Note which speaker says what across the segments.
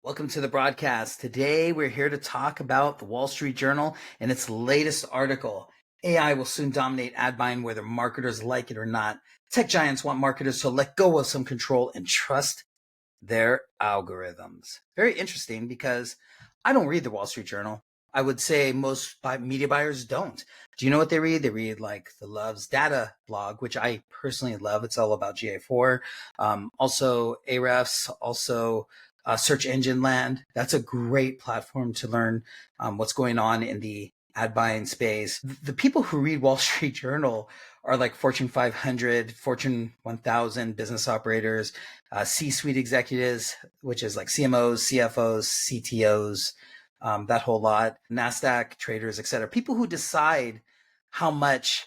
Speaker 1: Welcome to the broadcast. Today, we're here to talk about the Wall Street Journal and its latest article. AI will soon dominate ad buying whether marketers like it or not. Tech giants want marketers to let go of some control and trust their algorithms. Very interesting because I don't read the Wall Street Journal. I would say most media buyers don't. Do you know what they read? They read like the Love's Data blog, which I personally love. It's all about GA4. Also Ahrefs, also Search Engine Land. That's a great platform to learn what's going on in the ad buying space. The people who read Wall Street Journal are like Fortune 500, Fortune 1000 business operators, C-suite executives, which is like CMOs, CFOs, CTOs, that whole lot, NASDAQ traders, et cetera. People who decide how much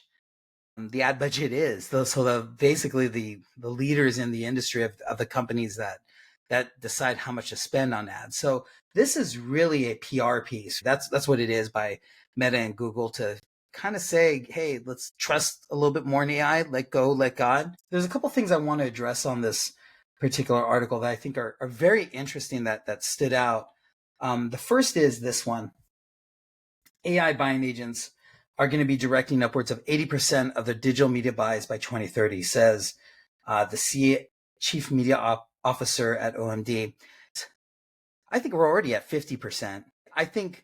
Speaker 1: the ad budget is. So basically the leaders in the industry of the companies that decide how much to spend on ads. So this is really a PR piece. That's what it is by Meta and Google to kind of say, hey, let's trust a little bit more in AI, let go, let God. There's a couple things I want to address on this particular article that I think are very interesting that stood out. The first is this one. AI buying agents are going to be directing upwards of 80% of their digital media buys by 2030, says the chief media officer at OMD. I think we're already at 50%. I think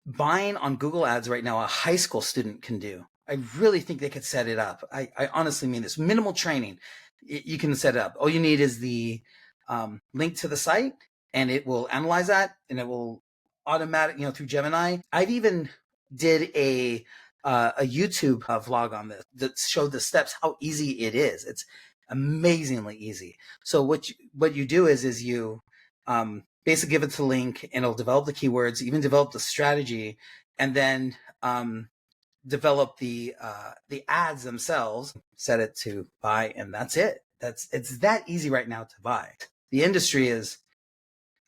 Speaker 1: buying on Google Ads right now, a high school student can do. I really think they could set it up. I honestly mean this. Minimal training, you can set it up. All you need is the link to the site, and it will analyze that, and it will automatic, through Gemini. I've even did a YouTube vlog on this that showed the steps, how easy it is. It's amazingly easy. So what you do is you basically give it the link, and it'll develop the keywords, even develop the strategy, and then develop the ads themselves, set it to buy, and that's it. It's that easy right now to buy. The industry is,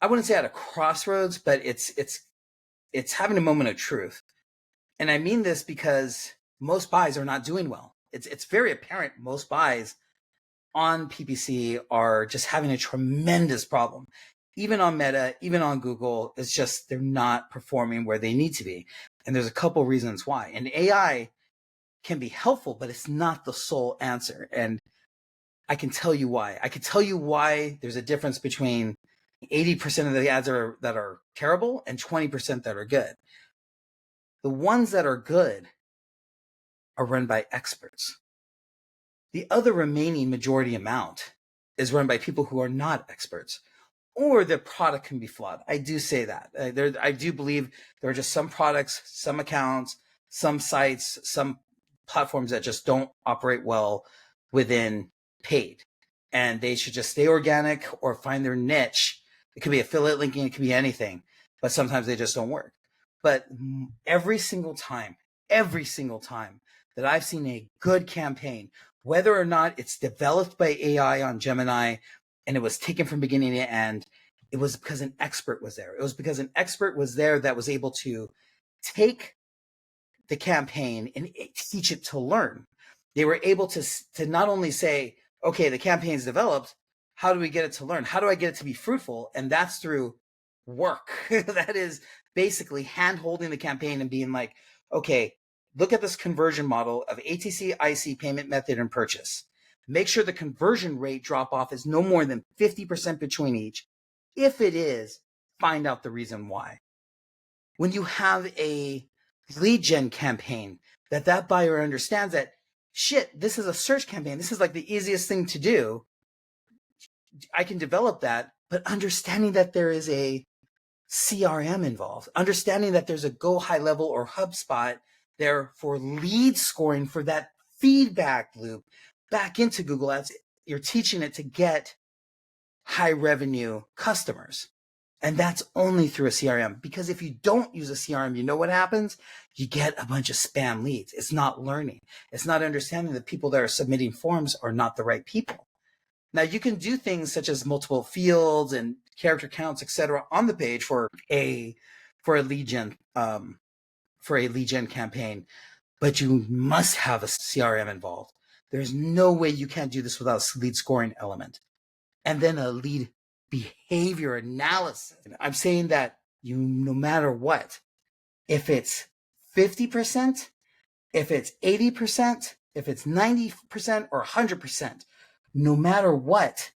Speaker 1: I wouldn't say at a crossroads, but it's having a moment of truth. And I mean this because most buys are not doing well. It's very apparent most buys on PPC are just having a tremendous problem. Even on Meta, even on Google, it's just they're not performing where they need to be. And there's a couple reasons why. And AI can be helpful, but it's not the sole answer. And I can tell you why. I can tell you why there's a difference between 80% of the ads that are terrible and 20% that are good. The ones that are good are run by experts. The other remaining majority amount is run by people who are not experts, or their product can be flawed. I do say that. I do believe there are just some products, some accounts, some sites, some platforms that just don't operate well within paid. And they should just stay organic or find their niche. It could be affiliate linking, it could be anything, but sometimes they just don't work. But every single time that I've seen a good campaign, whether or not it's developed by AI on Gemini and it was taken from beginning to end, it was because an expert was there. It was because an expert was there that was able to take the campaign and teach it to learn. They were able to not only say, okay, the campaign's developed, how do we get it to learn? How do I get it to be fruitful? And that's through work. That is basically hand holding the campaign and being like, okay, look at this conversion model of ATC, IC, payment method, and purchase. Make sure the conversion rate drop off is no more than 50% between each. If it is, find out the reason why. When you have a lead gen campaign that buyer understands that, shit, this is a search campaign. This is like the easiest thing to do. I can develop that, but understanding that there is a CRM involved, understanding that there's a Go High Level or HubSpot there for lead scoring, for that feedback loop back into Google Ads. You're teaching it to get high revenue customers. And that's only through a CRM, because if you don't use a CRM, you know what happens? You get a bunch of spam leads. It's not learning. It's not understanding that people that are submitting forms are not the right people. Now you can do things such as multiple fields and character counts, etc., on the page for a lead gen campaign, but you must have a CRM involved. There's no way you can't do this without a lead scoring element, and then a lead behavior analysis. I'm saying that no matter what, if it's 50%, if it's 80%, if it's 90% or 100%, no matter what,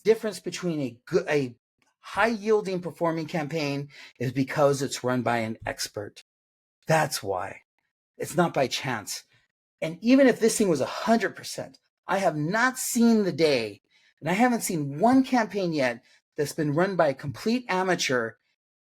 Speaker 1: difference between a high yielding performing campaign is because it's run by an expert. That's why. It's not by chance. And even if this thing was 100%, I have not seen the day, and I haven't seen one campaign yet that's been run by a complete amateur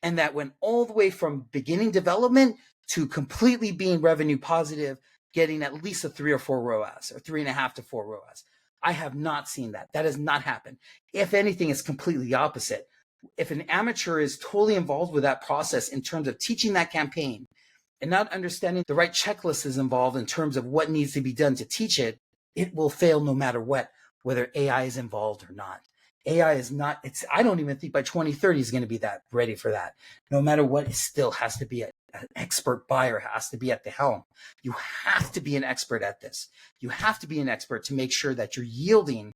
Speaker 1: and that went all the way from beginning development to completely being revenue positive, getting at least a 3 or 4 ROAS, or 3.5 to 4 ROAS. I have not seen that. That has not happened. If anything, it's completely the opposite. If an amateur is totally involved with that process in terms of teaching that campaign and not understanding the right checklist is involved in terms of what needs to be done to teach it, it will fail no matter what, whether AI is involved or not. AI is not, I don't even think by 2030 is going to be that ready for that. No matter what, it still has to be an expert buyer, has to be at the helm. You have to be an expert at this. You have to be an expert to make sure that you're yielding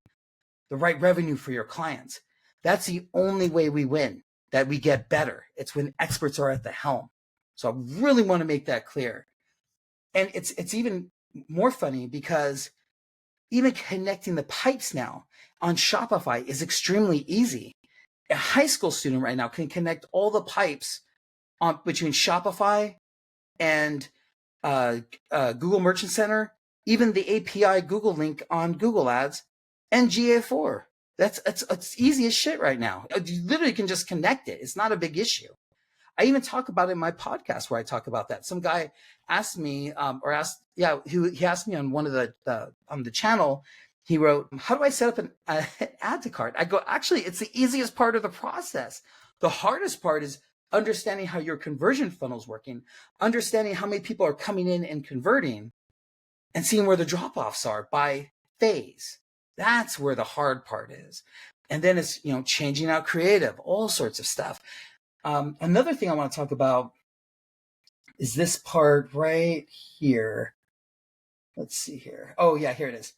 Speaker 1: the right revenue for your clients. That's the only way we win, that we get better. It's when experts are at the helm. So I really want to make that clear. And it's even more funny because even connecting the pipes now on Shopify is extremely easy. A high school student right now can connect all the pipes between Shopify and Google Merchant Center, even the API Google link on Google Ads, and GA4. It's easy as shit right now. You literally can just connect it. It's not a big issue. I even talk about it in my podcast where I talk about that. Some guy asked me, he asked me on one of on the channel. He wrote, "How do I set up an add to cart?" I go, actually, it's the easiest part of the process. The hardest part is understanding how your conversion funnel is working, understanding how many people are coming in and converting, and seeing where the drop-offs are by phase. That's where the hard part is. And then it's, changing out creative, all sorts of stuff. Another thing I want to talk about is this part right here. Let's see here. Oh yeah, here it is.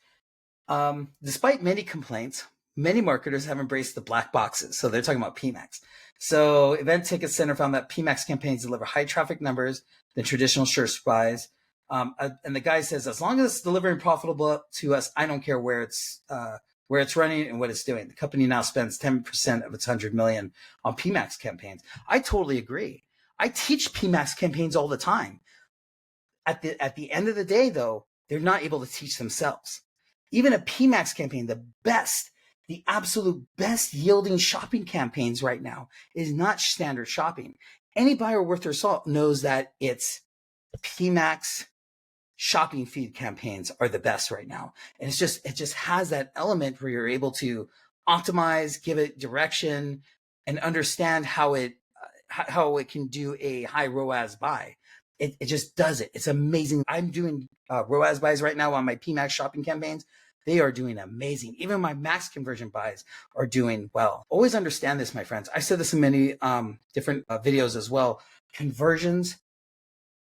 Speaker 1: Despite many complaints, many marketers have embraced the black boxes. So they're talking about PMAX. So Event Ticket Center found that PMAX campaigns deliver high traffic numbers than traditional SureSpies. And the guy says, as long as it's delivering profitable to us, I don't care where it's running and what it's doing. The company now spends 10% of its 100 million on PMAX campaigns. I totally agree. I teach PMAX campaigns all the time. At the end of the day, though, they're not able to teach themselves. Even a PMAX campaign, the absolute best yielding shopping campaigns right now is not standard shopping. Any buyer worth their salt knows that it's PMAX shopping feed campaigns are the best right now. And it just has that element where you're able to optimize, give it direction, and understand how it can do a high ROAS buy. It just does it. It's amazing. I'm doing ROAS buys right now on my PMAX shopping campaigns. They are doing amazing. Even my max conversion buys are doing well. Always understand this, my friends. I said this in many different videos as well. Conversions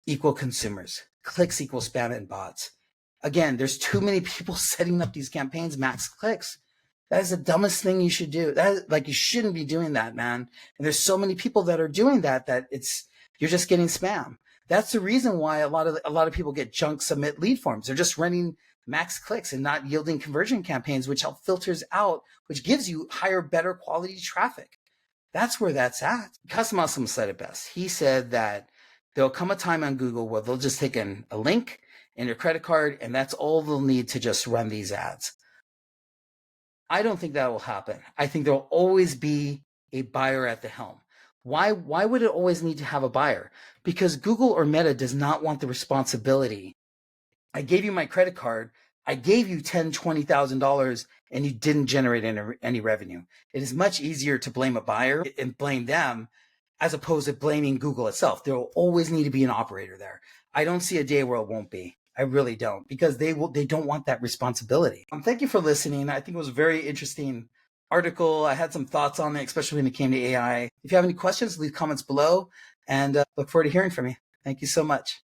Speaker 1: equal consumers. Clicks equal spam and bots. Again, there's too many people setting up these campaigns, max clicks. That is the dumbest thing you should do. You shouldn't be doing that, man. And there's so many people that are doing that you're just getting spam. That's the reason why a lot of people get junk submit lead forms. They're just running max clicks and not yielding conversion campaigns, which help filters out, which gives you higher, better quality traffic. That's where that's at. Custom Awesome said it best. He said that there'll come a time on Google where they'll just take a link and your credit card, and that's all they'll need to just run these ads. I don't think that will happen. I think there'll always be a buyer at the helm. Why would it always need to have a buyer? Because Google or Meta does not want the responsibility. I gave you my credit card. I gave you $10,000, $20,000 and you didn't generate any revenue. It is much easier to blame a buyer and blame them as opposed to blaming Google itself. There will always need to be an operator there. I don't see a day where it won't be. I really don't, because they don't want that responsibility. Thank you for listening. I think it was a very interesting article. I had some thoughts on it, especially when it came to AI. If you have any questions, leave comments below, and look forward to hearing from you. Thank you so much.